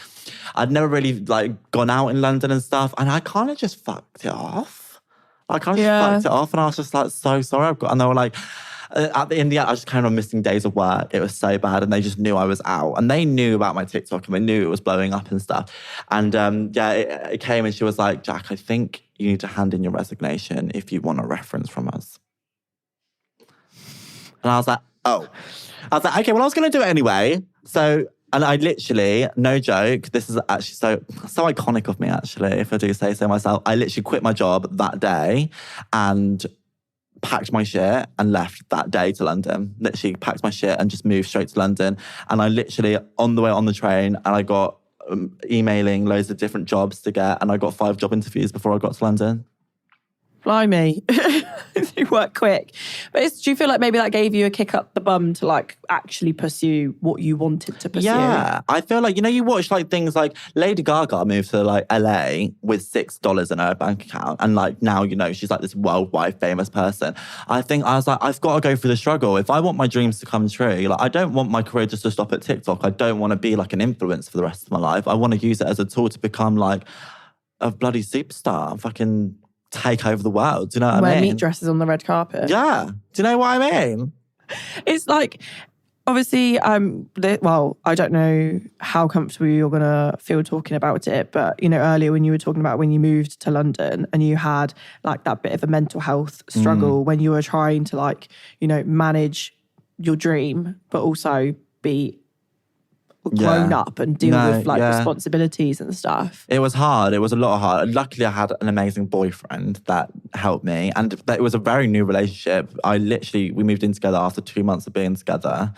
S2: I'd never really like gone out in London and stuff, and I kind of just fucked it off. I kind of just fucked it off, and I was just like, so sorry. And they were like. At the end, I was just kind of missing days of work. It was so bad. And they just knew I was out. And they knew about my TikTok and they knew it was blowing up and stuff. And it came and she was like, Jack, I think you need to hand in your resignation if you want a reference from us. And I was like, oh. I was like, okay, well, I was going to do it anyway. So, and I literally, no joke, this is actually so iconic of me, actually, if I do say so myself. I literally quit my job that day and packed my shit and left that day to London. Literally packed my shit and just moved straight to London. And I literally, on the way on the train, and I got emailing loads of different jobs to get, and I got 5 job interviews before I got to London.
S1: Blimey. You work quick. But do you feel like maybe that gave you a kick up the bum to like actually pursue what you wanted to pursue?
S2: Yeah. I feel like, you know, you watch like things like Lady Gaga moved to like LA with $6 in her bank account. And like now, you know, she's like this worldwide famous person. I was like, I've got to go through the struggle. If I want my dreams to come true, like I don't want my career just to stop at TikTok. I don't want to be like an influencer for the rest of my life. I want to use it as a tool to become like a bloody superstar. Fucking take over the world. Do you know what I mean?
S1: Wear meat dresses on the red carpet.
S2: Yeah. Do you know what I mean?
S1: It's like, obviously, well, I don't know how comfortable you're going to feel talking about it, but, you know, earlier when you were talking about when you moved to London and you had like that bit of a mental health struggle when you were trying to like, you know, manage your dream, but also be grown up and deal with like responsibilities and stuff.
S2: It was hard. It was a lot hard. Luckily, I had an amazing boyfriend that helped me, and it was a very new relationship. We moved in together after 2 months of being together.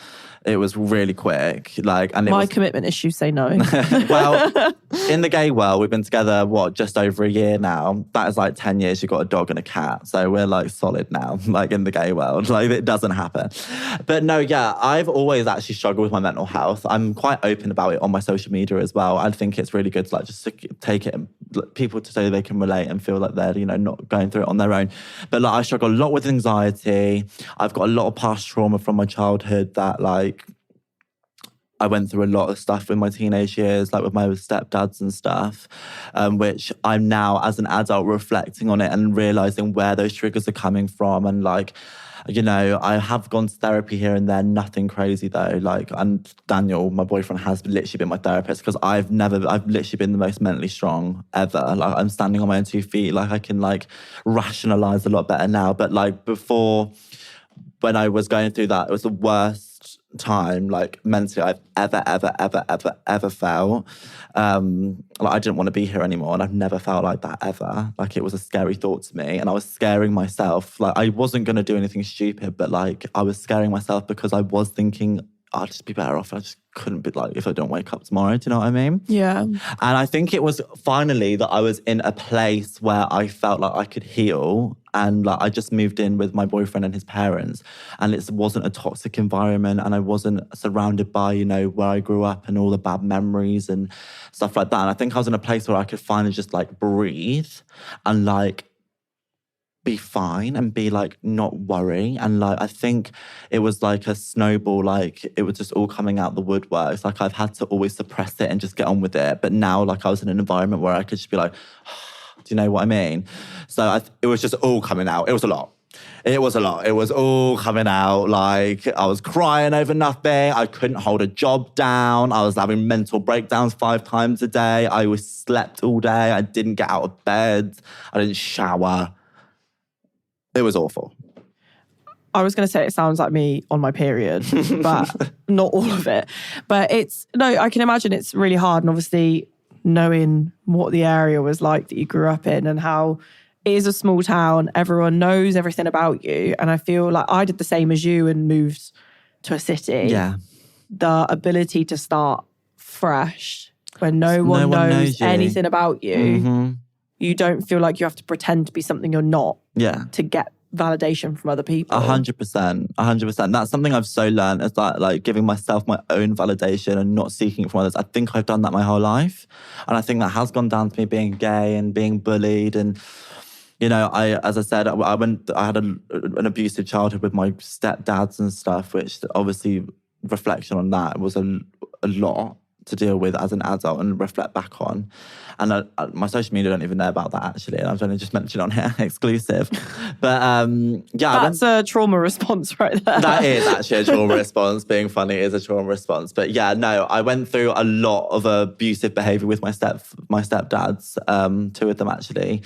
S2: It was really quick. My
S1: commitment issues say no.
S2: Well, in the gay world, we've been together, just over a year now. That is like 10 years. You've got a dog and a cat. So we're like solid now, like in the gay world. Like it doesn't happen. But no, yeah, I've always actually struggled with my mental health. I'm quite open about it on my social media as well. I think it's really good to like just take it and people to say they can relate and feel like they're, you know, not going through it on their own. But like I struggle a lot with anxiety. I've got a lot of past trauma from my childhood that like I went through a lot of stuff in my teenage years, like with my stepdads and stuff, which I'm now, as an adult, reflecting on it and realising where those triggers are coming from. And like, You know, I have gone to therapy here and there, nothing crazy though. Like, and Daniel, my boyfriend, has literally been my therapist because I've literally been the most mentally strong ever. Like, I'm standing on my own 2 feet. Like, I can like rationalize a lot better now. But like before, when I was going through that, it was the worst time, like mentally, I've ever felt. Like, I didn't want to be here anymore, and I've never felt like that ever. Like, it was a scary thought to me, and I was scaring myself. Like, I wasn't going to do anything stupid, but like, I was scaring myself because I was thinking, I'll just be better off. I just couldn't be like, if I don't wake up tomorrow, do you know what I mean?
S1: Yeah.
S2: And I think it was finally that I was in a place where I felt like I could heal. And like, I just moved in with my boyfriend and his parents, and it wasn't a toxic environment, and I wasn't surrounded by, you know, where I grew up and all the bad memories and stuff like that. And I think I was in a place where I could finally just like breathe and like be fine and be like not worry. And like, I think it was like a snowball, like it was just all coming out the woodworks. Like, I've had to always suppress it and just get on with it. But now, like, I was in an environment where I could just be like, do you know what I mean? So it was just all coming out. It was a lot. It was a lot. It was all coming out. Like, I was crying over nothing. I couldn't hold a job down. I was having mental breakdowns 5 times a day. I was slept all day. I didn't get out of bed. I didn't shower. It was awful.
S1: I was going to say it sounds like me on my period, but not all of it. But I can imagine it's really hard. And obviously, knowing what the area was like that you grew up in and how it is a small town, everyone knows everything about you. And I feel like I did the same as you and moved to a city.
S2: Yeah.
S1: The ability to start fresh when no one knows anything about you.
S2: Mm-hmm.
S1: You don't feel like you have to pretend to be something you're not to get validation from other people.
S2: 100%. That's something I've so learned, is that like giving myself my own validation and not seeking it from others. I think I've done that my whole life. And I think that has gone down to me being gay and being bullied. And, you know, as I said, I had an abusive childhood with my stepdads and stuff, which obviously reflection on that was a lot to deal with as an adult and reflect back on. And my social media don't even know about that, actually. And I've only just mentioned on here, exclusive. But yeah.
S1: That's a trauma response right there.
S2: That is actually a trauma response. Being funny is a trauma response. But yeah, no, I went through a lot of abusive behaviour with my stepdads, 2 of them actually,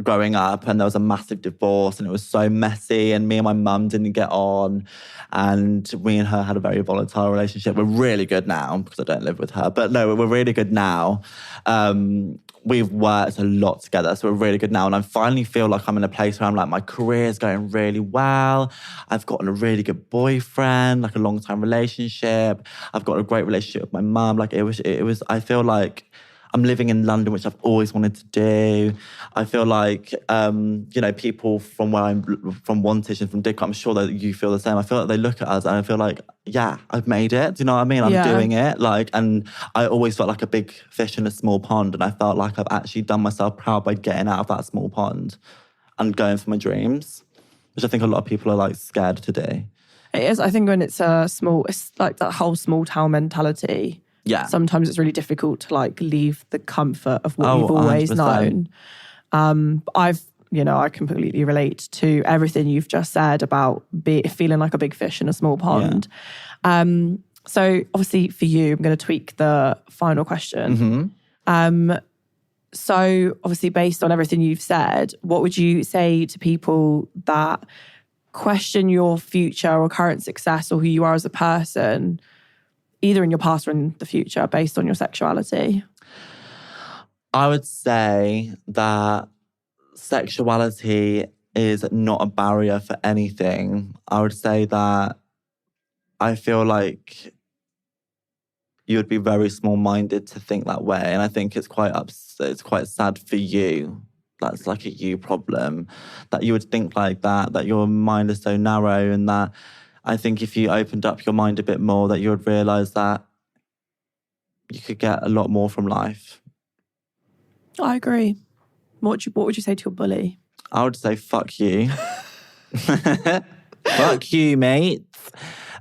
S2: growing up. And there was a massive divorce and it was so messy. And me and my mum didn't get on. And me and her had a very volatile relationship. We're really good now because I don't live with her. But no, we're really good now. We've worked a lot together, so we're really good now. And I finally feel like I'm in a place where I'm like, my career's going really well. I've gotten a really good boyfriend, like a long-time relationship. I've got a great relationship with my mum. Like it was, I feel like I'm living in London, which I've always wanted to do. I feel like, you know, people from where I'm from, Wantage and from Didcot, I'm sure that you feel the same. I feel like they look at us and I feel like, yeah, I've made it. Do you know what I mean? I'm doing it. Like, and I always felt like a big fish in a small pond. And I felt like I've actually done myself proud by getting out of that small pond and going for my dreams, which I think a lot of people are like scared to do.
S1: It is. I think when it's like that whole small town mentality.
S2: Yeah.
S1: Sometimes it's really difficult to like leave the comfort of what you've always
S2: 100%.
S1: known. I completely relate to everything you've just said about feeling like a big fish in a small pond. Yeah. So obviously for you, I'm going to tweak the final question. Mm-hmm. So obviously based on everything you've said, what would you say to people that question your future or current success or who you are as a person, either in your past or in the future, based on your sexuality?
S2: I would say that sexuality is not a barrier for anything. I would say that I feel like you would be very small-minded to think that way. And I think it's quite sad for you. That's like a you problem, that you would think like that your mind is so narrow, and that I think if you opened up your mind a bit more, that you would realise that you could get a lot more from life.
S1: I agree. What would you say to your bully?
S2: I would say, fuck you. Fuck you, mate.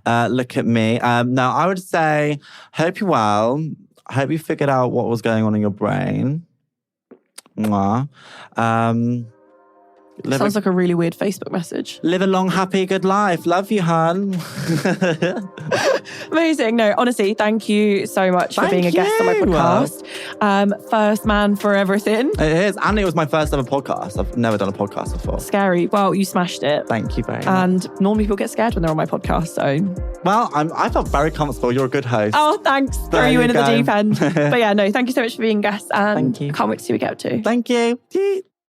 S2: Look at me. No, I would say, hope you're well. I hope you figured out what was going on in your brain. Mwah.
S1: Sounds like a really weird Facebook message.
S2: Live a long, happy, good life. Love you, hun.
S1: Amazing. No, honestly, thank you so much for being a guest on my podcast. First man for everything.
S2: It is. And it was my first ever podcast. I've never done a podcast before.
S1: Scary. Well, you smashed it.
S2: Thank you very much.
S1: And normally people get scared when they're on my podcast, so.
S2: Well, I felt very comfortable. You're a good host.
S1: Oh, thanks. Throw you in at the deep end. But yeah, no, thank you so much for being a guest. And
S2: Thank you.
S1: I can't wait to see what we get up to.
S2: Thank you.